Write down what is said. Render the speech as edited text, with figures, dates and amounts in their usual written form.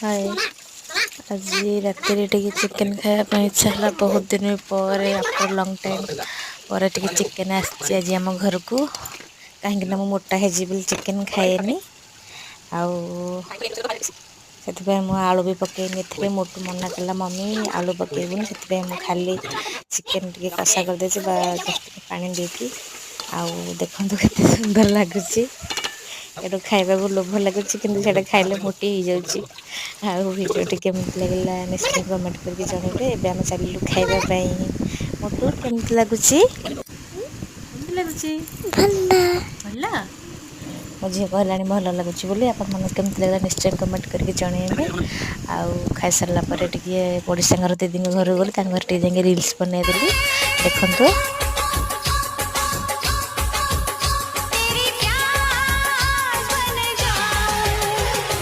हाय आज राति टे चिकेन खायापी इच्छा है बहुत दिन पर आफ्टर लंग टाइम पर टे चिकेन आज आम घर को कहीं मु मोटा है चिकेन खाएनी से आलू भी पकईनी मोटू मना कला मम्मी आलू पकईबुनि से खाली चिकेन टे कषा करदे जस्ट पानी देकी देखु के सुंदर लगुच एटू खाइबा लोभ लगुच कि खाइले मोटी हो जाऊँ भिडियोटी केमती लगे निश्चय कमेंट करके जनइबे एबे आम चलू खाइबापी मोटू केमती लगुच केमती लगुच भल मो झी कहला भल लगुच बोली आपण मन केमती लगे निश्चय कमेंट करके जनइबे खाई सारा पर पड़ोसा घर दीदी घर गली घर रील्स बनईदेली देखु